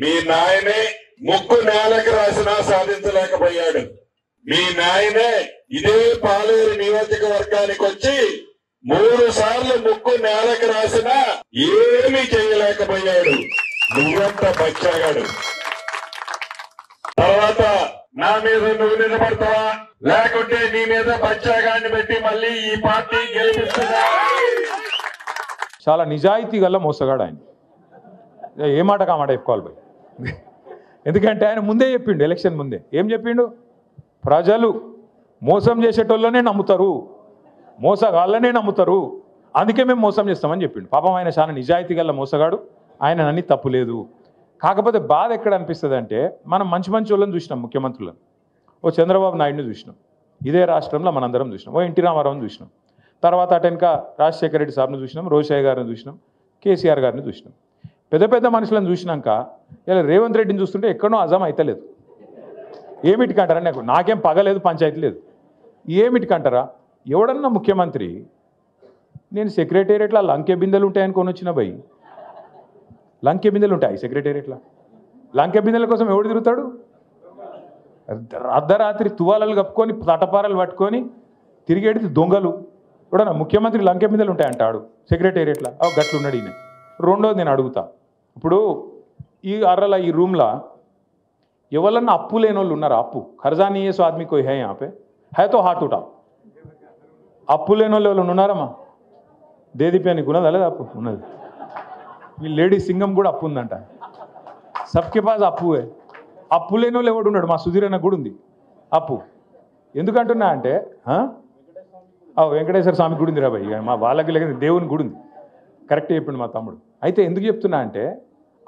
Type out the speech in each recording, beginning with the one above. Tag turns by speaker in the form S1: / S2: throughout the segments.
S1: మీ నాయనే ముక్కు నేలకు రాసినా సాధించలేకపోయాడు. మీ నాయనే ఇదే పాలేరు నియోజకవర్గానికి వచ్చి 3 సార్లు ముక్కు నేలకు రాసినా ఏమీ చేయలేకపోయాడు. నువ్వెంత బచ్చాగాడు. తర్వాత నా మీద నువ్వు నిలబడతావా, లేకుంటే నీ మీద బచ్చాగాన్ని పెట్టి మళ్ళీ ఈ పార్టీ గెలిపిస్తున్నా?
S2: చాలా నిజాయితీ గల మోసగాడు ఆయన. ఏ మాట కామాట చెప్పుకోవాలి భయ్. ఎందుకంటే ఆయన ముందే చెప్పిండు, ఎలక్షన్ ముందే ఏం చెప్పిండు? ప్రజలు మోసం చేసేటోళ్ళనే నమ్ముతారు, మోసగాళ్ళనే నమ్ముతారు, అందుకే మేము మోసం చేస్తామని చెప్పిండు. పాపం ఆయన చాలా నిజాయితీ గల మోసగాడు, ఆయన అన్ని తప్పు లేదు. కాకపోతే బాధ ఎక్కడ అనిపిస్తుంది అంటే, మనం మంచి మంచి వాళ్ళని చూసినాం, ముఖ్యమంత్రులను. ఓ చంద్రబాబు నాయుడుని చూసినాం, ఇదే రాష్ట్రంలో మనందరం చూసినాం. ఓ ఎన్టీ రామారావుని చూసినాం, తర్వాత అటెనక రాజశేఖర రెడ్డి సార్ని చూసినాం, రోషయ్య గారిని చూసినాం, కేసీఆర్ గారిని చూసినాం. పెద్ద పెద్ద మనుషులను చూసినాక ఇలా రేవంత్ రెడ్డిని చూస్తుంటే ఎక్కడో అజం అవుతలేదు. ఏమిటికంటారా? నాకేం పగలేదు, పంచాయతీ లేదు. ఏమిటికంటారా? ఎవడన్నా ముఖ్యమంత్రి నేను సెక్రటేరియట్లో లంకె బిందెలు ఉంటాయని కొని వచ్చిన భయ్. లంకె బిందెలు ఉంటాయి సెక్రటేరియట్లో. లంకె బిందెల కోసం ఎవడు తిరుగుతాడు? అర్ధరాత్రి తువాలలు కప్పుకొని తటపారాలు పట్టుకొని తిరిగేది దొంగలు. ఎవడన్నా ముఖ్యమంత్రి లంకె బిందెలు ఉంటాయంటాడు సెక్రటేరియట్లో. గట్లున్నాడు ఈయన. రెండోది నేను అడుగుతా, ఇప్పుడు ఈ అర్రల ఈ రూమ్లో ఎవరన్నా అప్పు లేని వాళ్ళు ఉన్నారా? అప్పు ఖర్జా नहीं है सो आदमी कोई है यहाँ पे है तो हाथ उठाओ. అప్పు లేని వాళ్ళు ఎవరు ఉన్నారమ్మా? దేదీప్యానికి ఉన్నదా లేదా? అప్పు ఉన్నది. మీ లేడీ సింగం కూడా అప్పు ఉందంట. సబ్కే పాస్ అప్పు. అప్పు లేని వాళ్ళు ఎవడు ఉన్నాడు? మా సుధీర్ అన్న కూడా ఉంది అప్పు. ఎందుకంటున్నా అంటే వెంకటేశ్వర స్వామి గుడి ఉంది రా భయ్, మా వాళ్ళకి లేక దేవుని గుడి ఉంది. కరెక్ట్ చెప్పిండు మా తమ్ముడు. అయితే ఎందుకు చెప్తున్నా అంటే,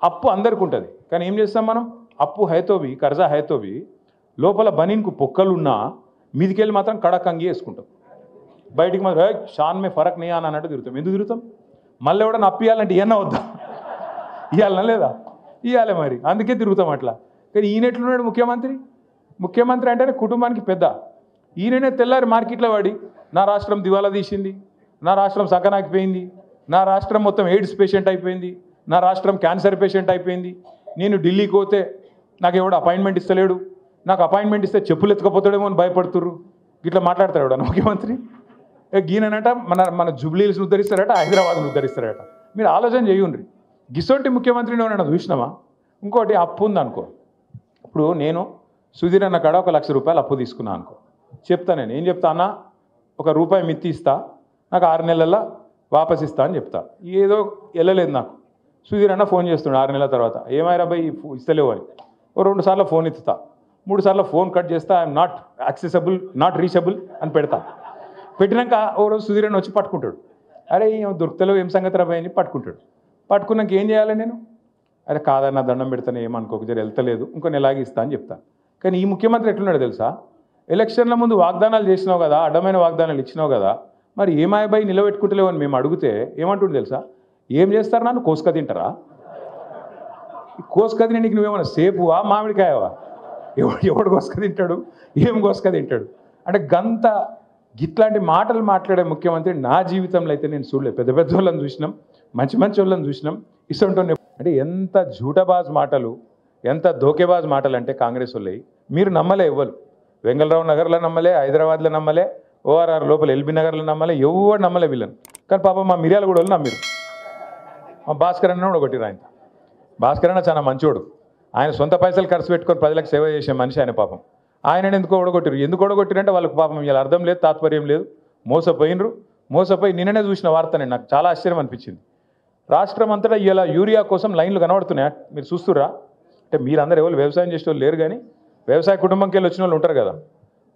S2: అప్పు అందరికి ఉంటుంది, కానీ ఏం చేస్తాం మనం? అప్పు హైతోవి కర్జా హైతోవి లోపల బనీన్కు పొక్కలున్నా మీదికెళ్ళి మాత్రం కడక్ అంగి వేసుకుంటాం, బయటికి మాత్రం షాన్ మే ఫరక్ నీ అని అన్నట్టు తిరుగుతాం. ఎందుకు తిరుగుతాం? మళ్ళీ ఎవడన్నా అప్పు ఇవ్వాలంటే ఇవన్నా వద్దా? ఇవ్వాలన్నా లేదా? ఇవ్వాలి మరి, అందుకే తిరుగుతాం అట్లా. కానీ ఈయన ఎట్లున్నాడు ముఖ్యమంత్రి? ముఖ్యమంత్రి అంటేనే కుటుంబానికి పెద్ద. ఈయననే తెల్లారి మార్కెట్లో వాడి నా రాష్ట్రం దివాలా తీసింది, నా రాష్ట్రం సగనాకిపోయింది, నా రాష్ట్రం మొత్తం ఎయిడ్స్ పేషెంట్ అయిపోయింది, నా రాష్ట్రం క్యాన్సర్ పేషెంట్ అయిపోయింది, నేను ఢిల్లీకి పోతే నాకు ఎవడు అపాయింట్మెంట్ ఇస్తలేడు, నాకు అపాయింట్మెంట్ ఇస్తే చెప్పులు ఎత్తుకపోతాడేమో అని భయపడుతుర్రు. ఇట్లా మాట్లాడతాడు ఎవడ ముఖ్యమంత్రి? గీననట మన జుబ్లీల్స్ని ఉద్ధరిస్తారట, హైదరాబాద్ను ఉద్ధరిస్తారట. మీరు ఆలోచన చేయండి. గిసోటి ముఖ్యమంత్రిని ఏమన్నా చూసినామా? ఇంకోటి అప్పు ఉందనుకో, ఇప్పుడు నేను సుధీర్ అన్న కాడ 1 లక్ష రూపాయలు అప్పు తీసుకున్నాను అనుకో, చెప్తా నేను ఏం చెప్తా అన్న, ₹1 మిత్తి ఇస్తా, నాకు 6 నెలల్లో వాపస్ ఇస్తా అని చెప్తా. ఏదో వెళ్ళలేదు నాకు. సుధీర్ అన్న ఫోన్ చేస్తుండే 6 నెలల తర్వాత, ఏమైనా భయ్ ఇస్తలేవు అని. ఓ 2 సార్లు ఫోన్ ఎత్తుతా, 3 సార్లు ఫోన్ కట్ చేస్తా, I'm not accessible, not reachable అని పెడతా. పెట్టినాక ఓ రోజు సుధీర్ అన్న వచ్చి పట్టుకుంటాడు. అరే ఏం దొరుకుతలేవు, ఏం సంగతి రాబాయ్ అని పట్టుకుంటాడు. పట్టుకున్నాక ఏం చేయాలి నేను? అరే కాదన్న దండం పెడతాను, ఏమనుకోక జర వెళ్తలేదు, ఇంకో నెలాగి ఇస్తా అని చెప్తా. కానీ ఈ ముఖ్యమంత్రి ఎట్లున్నాడు తెలుసా? ఎలక్షన్ల ముందు వాగ్దానాలు చేసినావు కదా, అడ్డమైన వాగ్దానాలు ఇచ్చినావు కదా, మరి ఏమాయబాయి నిలబెట్టుకుంటలేవు అని మేము అడిగితే ఏమంటుండే తెలుసా? ఏం చేస్తారు, నన్ను కోసుక తింటారా? కోసుక తినడానికి నువ్వేమన్నా సేపువా మామిడికాయవా? ఎవడు కోసుక తింటాడు? ఏం కోసుక తింటాడు? అంటే గంత గిట్లాంటి మాటలు మాట్లాడే ముఖ్యమంత్రి నా జీవితంలో అయితే నేను చూడలేదు. పెద్ద పెద్ద వాళ్ళని చూసినాం, మంచి మంచి వాళ్ళని చూసినాం. ఇస్తుంటే అంటే ఎంత జూటబాజ్ మాటలు, ఎంత ధోకేబాజ్ మాటలు అంటే కాంగ్రెస్ వాళ్ళవి. మీరు నమ్మలే ఇవ్వరు. వెంగళరావు నగర్లో నమ్మలే, హైదరాబాద్లో నమ్మలే, ఓఆర్ఆర్ లోపల ఎల్బీ నగర్లో నమ్మలే, ఎవరు నమ్మలే వీళ్ళని. కానీ పాపం మా మిర్యాల కూడా వాళ్ళు నమ్మిరు. మా భాస్కర్ అన్న కూడా కొట్టిరు. ఆయన భాస్కర్ అన్న చాలా మంచోడు, ఆయన సొంత పైసలు ఖర్చు పెట్టుకొని ప్రజలకు సేవ చేసే మనిషి ఆయన. పాపం ఆయన ఎందుకు ఓడగొట్టిరు? ఎందుకు ఓడగొట్టిరంటే వాళ్ళకి పాపం ఇలా అర్థం లేదు, తాత్పర్యం లేదు, మోసపోయినరు. మోసపోయి నిన్ననే చూసిన వార్త నేను, నాకు చాలా ఆశ్చర్యం అనిపించింది. రాష్ట్రం అంతటా ఇలా యూరియా కోసం లైన్లు కనబడుతున్నాయి, మీరు చూస్తుర్రా? అంటే మీరందరూ ఎవరు వ్యవసాయం చేసే వాళ్ళు లేరు, కానీ వ్యవసాయ కుటుంబంకి వెళ్ళి వచ్చిన వాళ్ళు ఉంటారు కదా.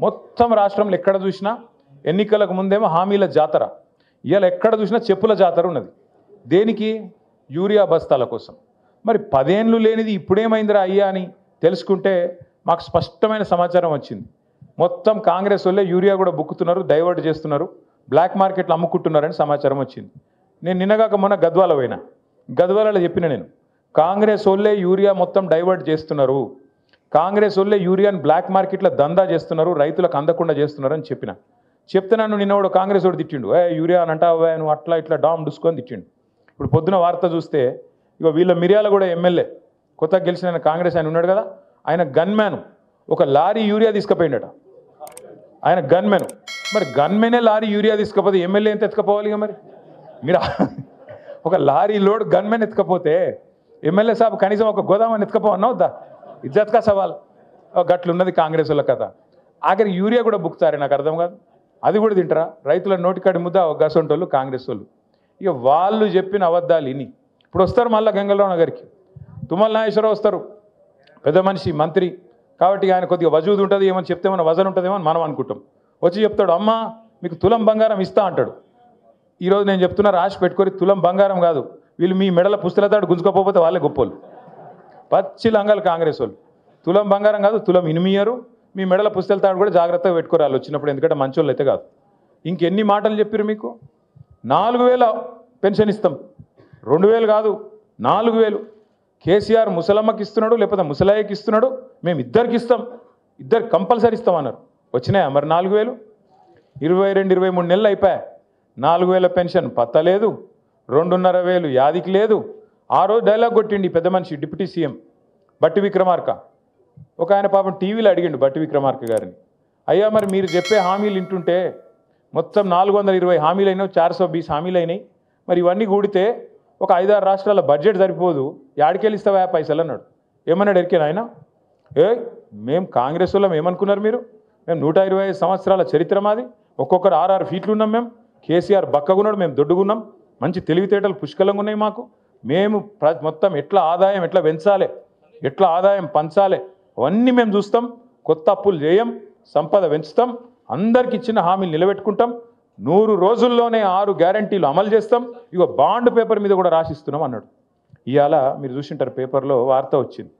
S2: మొత్తం రాష్ట్రంలో ఎక్కడ చూసినా ఎన్నికలకు ముందేమో హామీల జాతర, ఇవాళ ఎక్కడ చూసినా చెప్పుల జాతర ఉన్నది. దేనికి? యూరియా బస్తాల కోసం. మరి 10 ఏళ్ళు లేనిది ఇప్పుడేమైందిరా అయ్యా అని తెలుసుకుంటే మాకు స్పష్టమైన సమాచారం వచ్చింది. మొత్తం కాంగ్రెస్ వాళ్ళే యూరియా కూడా బుక్కుతున్నారు, డైవర్ట్ చేస్తున్నారు, బ్లాక్ మార్కెట్లో అమ్ముకుంటున్నారని సమాచారం వచ్చింది. నేను నిన్నగాక మొన్న గద్వాల పోయినా, గద్వాలలో చెప్పిన నేను, కాంగ్రెస్ వాళ్ళే యూరియా మొత్తం డైవర్ట్ చేస్తున్నారు, కాంగ్రెస్ వాళ్ళే యూరియాని బ్లాక్ మార్కెట్లో దందా చేస్తున్నారు, రైతులకు అందకుండా చేస్తున్నారు అని చెప్తే నన్ను నిన్నవాడు కాంగ్రెస్ వాడు తిట్టిండు. యూరియా అని అంటావా నువ్వు, అట్లా ఇట్లా డామ్ డుసుకొని తిట్టిండు. ఇప్పుడు పొద్దున వార్త చూస్తే ఇక వీళ్ళ మిర్యాల కూడా ఎమ్మెల్యే కొత్తగా గెలిచిన ఆయన కాంగ్రెస్ ఆయన ఉన్నాడు కదా, ఆయన గన్మ్యాన్ ఒక లారీ యూరియా తీసుకుపోయిండట. ఆయన గన్మెన్. మరి గన్మెనే లారీ యూరియా తీసుకపోతే ఎమ్మెల్యే ఎంత ఎత్తుకపోవాలి? ఇక మరి మీరు ఒక లారీ లోడ్ గన్మెన్ ఎత్తుకపోతే ఎమ్మెల్యే సాబ్ కనీసం ఒక గోదామని ఎత్తుకపోవన్నా వద్దా? ఇజ్జత్ కా సవాల్. గట్లున్నది కాంగ్రెస్ వాళ్ళ కథ. ఆఖరికి యూరియా కూడా బుక్తారే, నాకు అర్థం కాదు. అది కూడా తింటారా? రైతుల నోటికాడి ముద్ద గసంటోళ్ళు కాంగ్రెస్ వాళ్ళు. ఇక వాళ్ళు చెప్పిన అబద్ధాలు ఇని ఇప్పుడు వస్తారు మళ్ళీ గంగలరావు నగర్కి. తుమ్మల నాగేశ్వరరావు వస్తారు, పెద్ద మనిషి మంత్రి కాబట్టి ఆయన కొద్దిగా వజూదు ఉంటుంది, ఏమని చెప్తే మన వజన్ ఉంటుందేమో అని మనం అనుకుంటాం. వచ్చి చెప్తాడు, అమ్మ మీకు తులం బంగారం ఇస్తా అంటాడు. ఈరోజు నేను చెప్తున్నా, రాసి పెట్టుకొని తులం బంగారం కాదు, వీళ్ళు మీ మెడల పుస్తలతాడు గుంజుకోకపోతే వాళ్ళే గొప్పోళ్ళు. పచ్చి లంగాలు కాంగ్రెస్ వాళ్ళు. తులం బంగారం కాదు, తులం ఇనిమియరు. మీ మెడల పుస్తలతాడు కూడా జాగ్రత్తగా పెట్టుకోరాలి వచ్చినప్పుడు, ఎందుకంటే మంచోళ్ళు అయితే కాదు. ఇంకెన్ని మాటలు చెప్పారు మీకు? 4000 పెన్షన్ ఇస్తాం, 2000 కాదు 4000. కేసీఆర్ ముసలమ్మకి ఇస్తున్నాడు, లేకపోతే ముసలాయికి ఇస్తున్నాడు, మేము ఇద్దరికి ఇస్తాం, ఇద్దరు కంపల్సరీ ఇస్తామన్నారు. వచ్చినాయా మరి 4000? 22-23 నెలలు అయిపోయాయి. 4000 పెన్షన్ పత్తలేదు, 2,500 యాదికి లేదు. ఆ రోజు డైలాగ్ కొట్టిండి పెద్ద మనిషి డిప్యూటీ సీఎం బట్టి విక్రమార్క. ఒక ఆయన పాపం టీవీలో అడిగిండు బట్టి విక్రమార్క గారిని, అయ్యా మరి మీరు చెప్పే హామీలు వింటుంటే మొత్తం 420 హామీలు అయినాయి, 420 హామీలు అయినాయి, మరి ఇవన్నీ కూడితే ఒక 5-6 రాష్ట్రాల బడ్జెట్ సరిపోదు, యాడికెళ్ళి ఇస్తావా పైసలు అన్నాడు. ఏమన్నాడు ఎరికేనా ఆయన? మేము కాంగ్రెస్ వాళ్ళం ఏమనుకున్నారు మీరు? మేము 125 సంవత్సరాల చరిత్ర మాది, ఒక్కొక్కరు 6-6 ఫీట్లు ఉన్నాం మేము. కేసీఆర్ బక్కగున్నాడు, మేము దొడ్డుగున్నాం, మంచి తెలివితేటలు పుష్కలంగా ఉన్నాయి మాకు. మేము మొత్తం ఎట్లా ఆదాయం ఎట్లా పెంచాలి, ఎట్లా ఆదాయం పంచాలి అవన్నీ మేము చూస్తాం. కొత్త అప్పులు చేయం, సంపద పెంచుతాం, అందరికి ఇచ్చిన హామీలు నిలబెట్టుకుంటాం, 100 రోజుల్లోనే 6 గ్యారంటీలు అమలు చేస్తాం, ఇగో బాండ్ పేపర్ మీద కూడా రాసిస్తున్నాం అన్నాడు. ఇవాళ మీరు చూసింటారు పేపర్లో వార్త వచ్చింది.